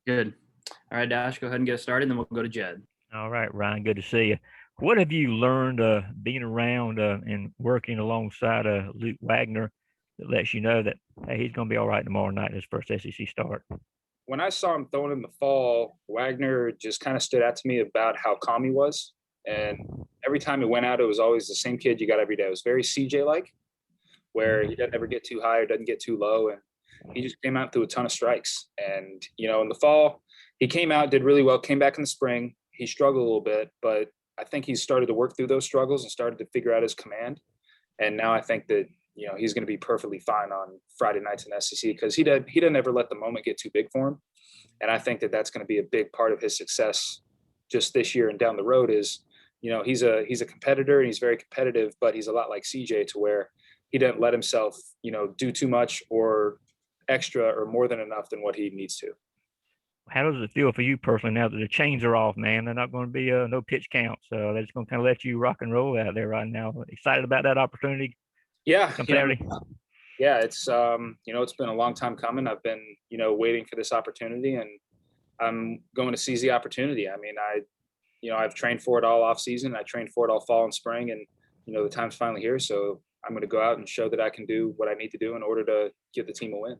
Good. All right, Dash, go ahead and get us started, and then we'll go to Jed. All right, Ryan, good to see you. What have you learned being around and working alongside Luke Wagner that lets you know that, hey, he's going to be all right tomorrow night in his first SEC start? When I saw him throwing in the fall, Wagner just kind of stood out to me about how calm he was. And every time he went out, it was always the same kid you got every day. It was very CJ like, where he doesn't ever get too high or doesn't get too low. And he just came out through a ton of strikes. And, in the fall, he came out, did really well, came back in the spring. He struggled a little bit, but I think he started to work through those struggles and started to figure out his command. And now I think that, he's going to be perfectly fine on Friday nights in the SEC because he doesn't ever let the moment get too big for him. And I think that that's going to be a big part of his success just this year and down the road is, he's a competitor and he's very competitive, but he's a lot like CJ to where he doesn't let himself, do too much or extra or more than enough than what he needs to. How does it feel for you personally now that the chains are off, man? They're not going to be no pitch counts. So they're just going to kind of let you rock and roll out there right now. Excited about that opportunity? Yeah. Come Saturday? Yeah, it's it's been a long time coming. I've been, waiting for this opportunity and I'm going to seize the opportunity. I mean, I've trained for it all off season. I trained for it all fall and spring and, the time's finally here. So I'm going to go out and show that I can do what I need to do in order to give the team a win.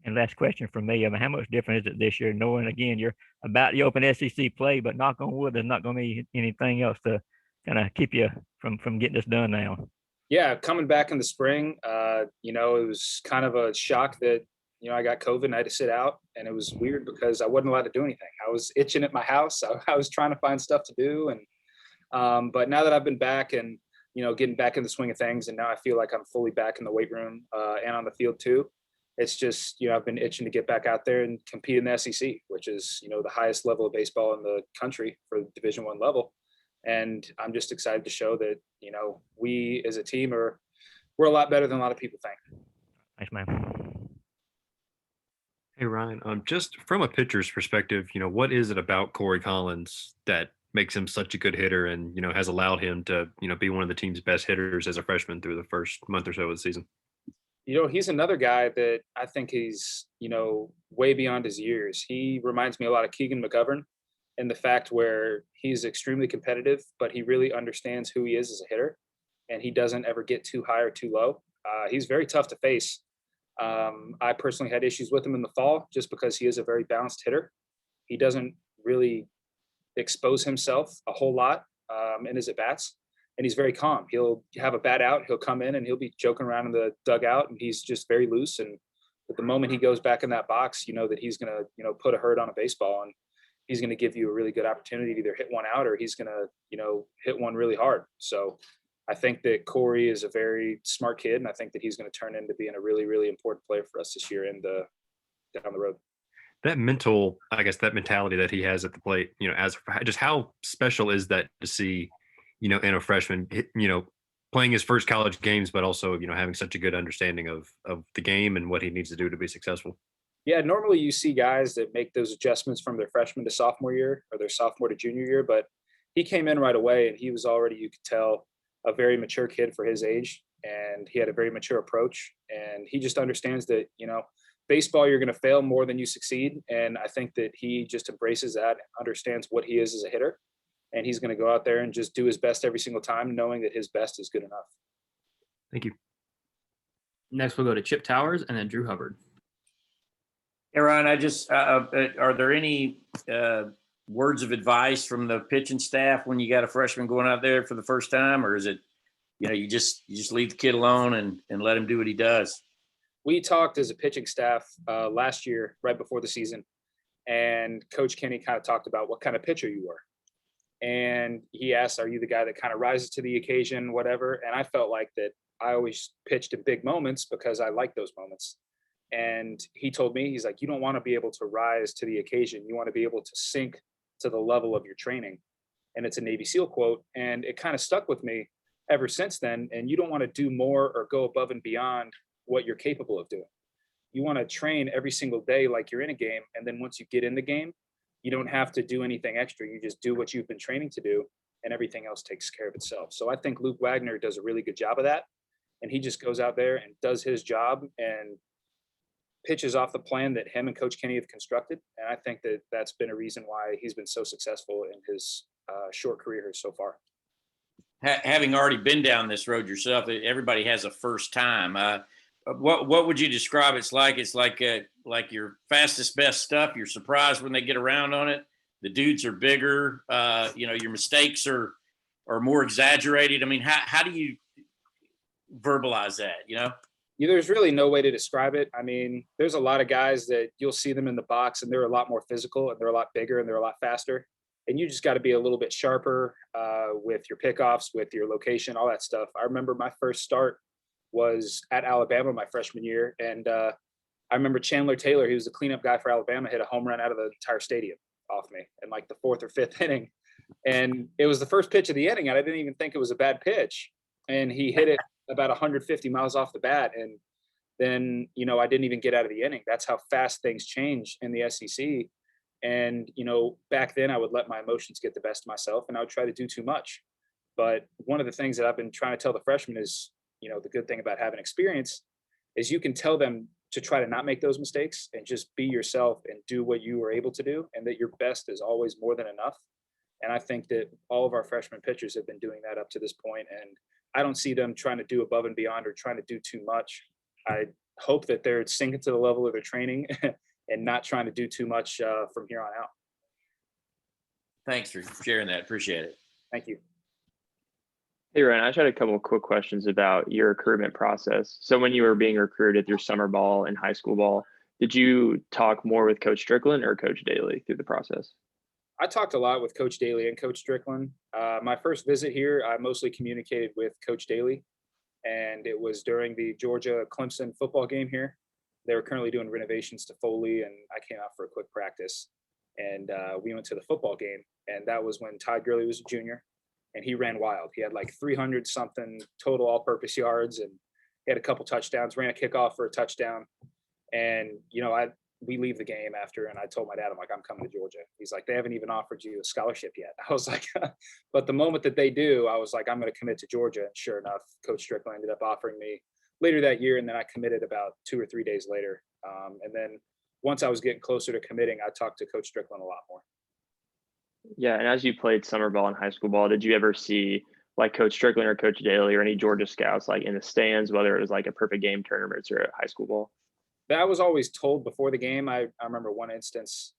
And last question from me. I mean, how much different is it this year, knowing again you're about to open SEC play, but knock on wood, there's not going to be anything else to kind of keep you from getting this done now? Yeah, coming back in the spring, it was kind of a shock that I got COVID and I had to sit out, and it was weird because I wasn't allowed to do anything. I was itching at my house. I was trying to find stuff to do, and but now that I've been back and getting back in the swing of things, and now I feel like I'm fully back in the weight room and on the field too. It's just I've been itching to get back out there and compete in the SEC, which is the highest level of baseball in the country for Division I level. And I'm just excited to show that we as a team we're a lot better than a lot of people think. Thanks, man. Hey Ryan, just from a pitcher's perspective, what is it about Corey Collins that makes him such a good hitter and has allowed him to be one of the team's best hitters as a freshman through the first month or so of the season? He's another guy that I think he's way beyond his years. He reminds me a lot of Keegan McGovern in the fact where he's extremely competitive, but he really understands who he is as a hitter, and he doesn't ever get too high or too low. He's very tough to face. I personally had issues with him in the fall just because he is a very balanced hitter. He doesn't really expose himself a whole lot in his at-bats, and he's very calm. He'll have a bat out, he'll come in and he'll be joking around in the dugout, and he's just very loose. And at the moment he goes back in that box, that he's going to, put a hurt on a baseball, and he's going to give you a really good opportunity to either hit one out or he's going to, hit one really hard. So I think that Corey is a very smart kid, and I think that he's going to turn into being a really, really important player for us this year and down the road. That mentality that he has at the plate, as just how special is that to see, in a freshman, playing his first college games, but also, having such a good understanding of the game and what he needs to do to be successful. Yeah, normally you see guys that make those adjustments from their freshman to sophomore year or their sophomore to junior year, but he came in right away and he was already, you could tell, a very mature kid for his age, and he had a very mature approach, and he just understands that, baseball, you're going to fail more than you succeed. And I think that he just embraces that and understands what he is as a hitter. And he's going to go out there and just do his best every single time, knowing that his best is good enough. Thank you. Next, we'll go to Chip Towers and then Drew Hubbard. Hey, Ryan, are there any words of advice from the pitching staff when you got a freshman going out there for the first time, or is it, you just leave the kid alone and let him do what he does? We talked as a pitching staff last year, right before the season, and Coach Kenny kind of talked about what kind of pitcher you were. And he asked, are you the guy that kind of rises to the occasion, whatever? And I felt like that I always pitched in big moments because I like those moments. And he told me, he's like, you don't want to be able to rise to the occasion. You want to be able to sink to the level of your training. And it's a Navy SEAL quote. And it kind of stuck with me ever since then. And you don't want to do more or go above and beyond what you're capable of doing. You want to train every single day like you're in a game. And then once you get in the game, you don't have to do anything extra. You just do what you've been training to do, and everything else takes care of itself. So I think Luke Wagner does a really good job of that. And he just goes out there and does his job and pitches off the plan that him and Coach Kenny have constructed. And I think that that's been a reason why he's been so successful in his short career here so far. Having already been down this road yourself, everybody has a first time. What would you describe it's like? It's like your fastest, best stuff. You're surprised when they get around on it. The dudes are bigger. Your mistakes are more exaggerated. I mean, how do you verbalize that? There's really no way to describe it. I mean, there's a lot of guys that you'll see them in the box and they're a lot more physical and they're a lot bigger and they're a lot faster. And you just got to be a little bit sharper with your pickoffs, with your location, all that stuff. I remember my first start was at Alabama my freshman year. And I remember Chandler Taylor, he was the cleanup guy for Alabama, hit a home run out of the entire stadium off me in like the 4th or 5th inning. And it was the first pitch of the inning. And I didn't even think it was a bad pitch. And he hit it about 150 miles off the bat. And then, I didn't even get out of the inning. That's how fast things change in the SEC. And, back then I would let my emotions get the best of myself and I would try to do too much. But one of the things that I've been trying to tell the freshmen is, the good thing about having experience is you can tell them to try to not make those mistakes and just be yourself and do what you were able to do, and that your best is always more than enough. And I think that all of our freshman pitchers have been doing that up to this point, and I don't see them trying to do above and beyond or trying to do too much. I hope that they're sinking to the level of their training and not trying to do too much from here on out. Thanks for sharing that. Appreciate it. Thank you. Hey, Ryan, I just had a couple of quick questions about your recruitment process. So when you were being recruited through summer ball and high school ball, did you talk more with Coach Strickland or Coach Daly through the process? I talked a lot with Coach Daly and Coach Strickland. My first visit here, I mostly communicated with Coach Daly, and it was during the Georgia-Clemson football game here. They were currently doing renovations to Foley, and I came out for a quick practice. And we went to the football game, and that was when Todd Gurley was a junior. And he ran wild. He had like 300 something total all-purpose yards, and he had a couple touchdowns, ran a kickoff for a touchdown. And, we leave the game after, and I told my dad, I'm like, I'm coming to Georgia. He's like, they haven't even offered you a scholarship yet. I was like, but the moment that they do, I was like, I'm going to commit to Georgia. And sure enough, Coach Strickland ended up offering me later that year. And then I committed about 2 or 3 days later. And then once I was getting closer to committing, I talked to Coach Strickland a lot more. Yeah, and as you played summer ball and high school ball, did you ever see like Coach Strickland or Coach Daly or any Georgia scouts like in the stands, whether it was like a perfect game tournaments or a high school ball? That was always told before the game. I remember one instance,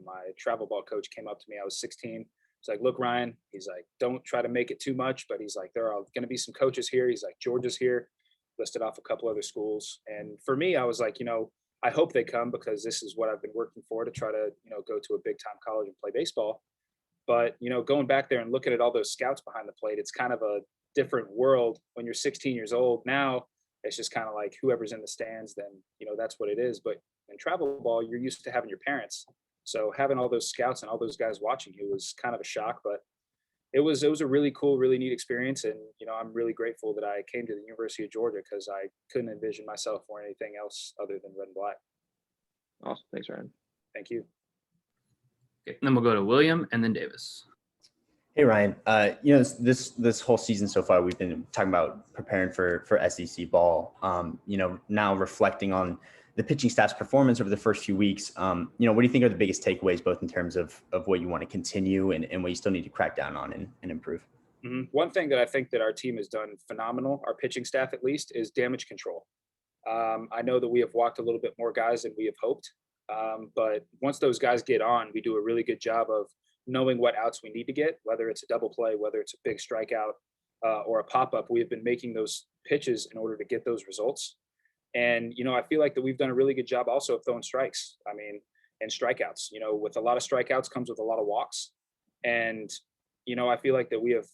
my travel ball coach came up to me. I was 16. He's like, look, Ryan, he's like, don't try to make it too much, but he's like, there are going to be some coaches here. He's like, Georgia's here, listed off a couple other schools. And for me, I was like, I hope they come because this is what I've been working for, to try to, go to a big time college and play baseball. But, going back there and looking at all those scouts behind the plate, it's kind of a different world when you're 16 years old. Now it's just kind of like whoever's in the stands, then, that's what it is. But in travel ball, you're used to having your parents. So having all those scouts and all those guys watching you was kind of a shock, but it was a really cool, really neat experience. And, I'm really grateful that I came to the University of Georgia because I couldn't envision myself for anything else other than red and black. Awesome. Thanks, Ryan. Thank you. Okay, then we'll go to William and then Davis. Hey, Ryan, this whole season so far, we've been talking about preparing for SEC ball. Now reflecting on the pitching staff's performance over the first few weeks, what do you think are the biggest takeaways, both in terms of what you want to continue and what you still need to crack down on and improve? Mm-hmm. One thing that I think that our team has done phenomenal, our pitching staff at least, is damage control. I know that we have walked a little bit more guys than we have hoped, but once those guys get on, we do a really good job of knowing what outs we need to get, whether it's a double play, whether it's a big strikeout or a pop-up. We have been making those pitches in order to get those results. And, I feel like that we've done a really good job also of throwing strikes. And strikeouts, with a lot of strikeouts comes with a lot of walks. And, I feel like that we have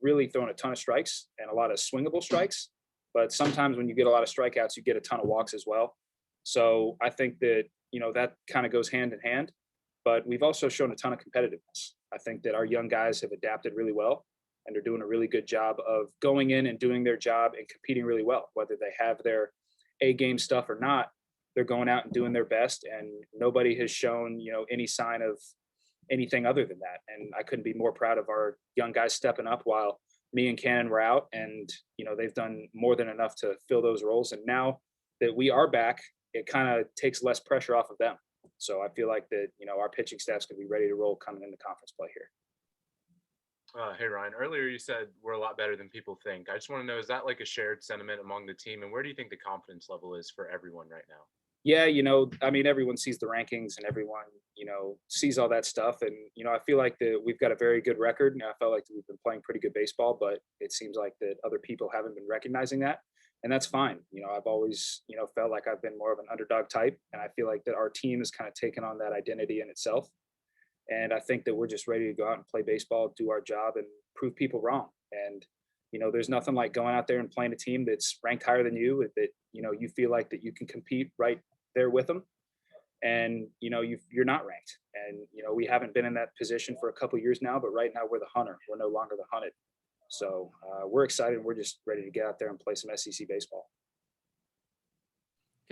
really thrown a ton of strikes and a lot of swingable strikes. But sometimes when you get a lot of strikeouts, you get a ton of walks as well. So I think that, that kind of goes hand in hand. But we've also shown a ton of competitiveness. I think that our young guys have adapted really well, and they're doing a really good job of going in and doing their job and competing really well. Whether they have their A-game stuff or not, they're going out and doing their best, and nobody has shown, any sign of anything other than that. And I couldn't be more proud of our young guys stepping up while me and Cannon were out, and, they've done more than enough to fill those roles. And now that we are back, it kind of takes less pressure off of them. So I feel like that, our pitching staff's going to be ready to roll coming into conference play here. Hey, Ryan, earlier you said we're a lot better than people think. I just want to know, is that like a shared sentiment among the team? And where do you think the confidence level is for everyone right now? Yeah, everyone sees the rankings and everyone, sees all that stuff. And, I feel like that we've got a very good record. And I felt like we've been playing pretty good baseball, but it seems like that other people haven't been recognizing that. And that's fine. I've always, felt like I've been more of an underdog type. And I feel like that our team has kind of taken on that identity in itself. And I think that we're just ready to go out and play baseball, do our job, and prove people wrong. And, there's nothing like going out there and playing a team that's ranked higher than you, that, you feel like that you can compete right there with them. And, you're not ranked. And, we haven't been in that position for a couple of years now, but right now we're the hunter. We're no longer the hunted. So we're excited. We're just ready to get out there and play some SEC baseball.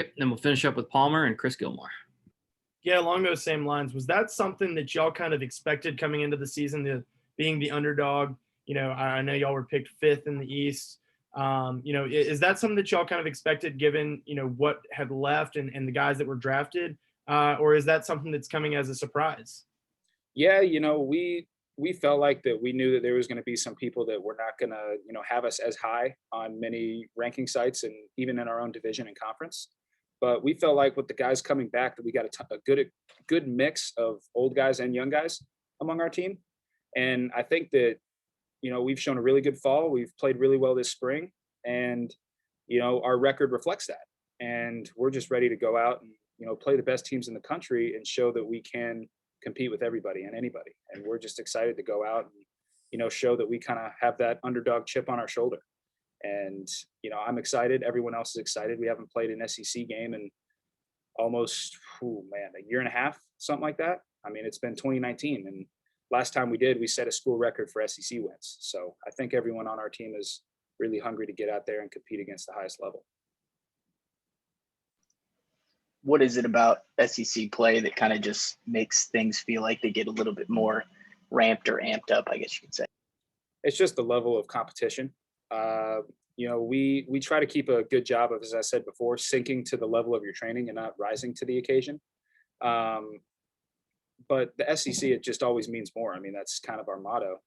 Okay, then we'll finish up with Palmer and Chris Gilmore. Yeah, along those same lines, was that something that y'all kind of expected coming into the season, to being the underdog? I know y'all were picked 5th in the East. Is that something that y'all kind of expected given, what had left and the guys that were drafted? Or is that something that's coming as a surprise? Yeah, we felt like that we knew that there was going to be some people that were not going to, have us as high on many ranking sites and even in our own division and conference. But we felt like with the guys coming back that we got a good mix of old guys and young guys among our team. And I think that, we've shown a really good fall. We've played really well this spring, and, our record reflects that. And we're just ready to go out and, play the best teams in the country and show that we can compete with everybody and anybody. And we're just excited to go out and, show that we kind of have that underdog chip on our shoulder. And, I'm excited. Everyone else is excited. We haven't played an SEC game in almost, a year and a half, something like that. I mean, it's been 2019. And last time we did, we set a school record for SEC wins. So I think everyone on our team is really hungry to get out there and compete against the highest level. What is it about SEC play that kind of just makes things feel like they get a little bit more ramped or amped up, I guess you could say? It's just the level of competition. We try to keep a good job of, as I said before, sinking to the level of your training and not rising to the occasion. But the SEC, it just always means more. I mean, that's kind of our motto.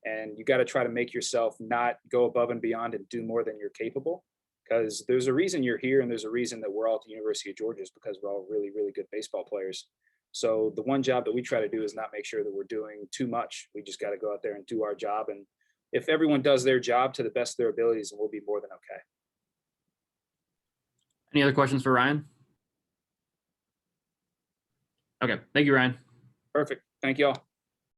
And you got to try to make yourself not go above and beyond and do more than you're capable. Because there's a reason you're here, and there's a reason that we're all at the University of Georgia, is because we're all really, really good baseball players. So the one job that we try to do is not make sure that we're doing too much. We just got to go out there and do our job. And if everyone does their job to the best of their abilities, we'll be more than okay. Any other questions for Ryan? Okay, thank you, Ryan. Perfect. Thank you all.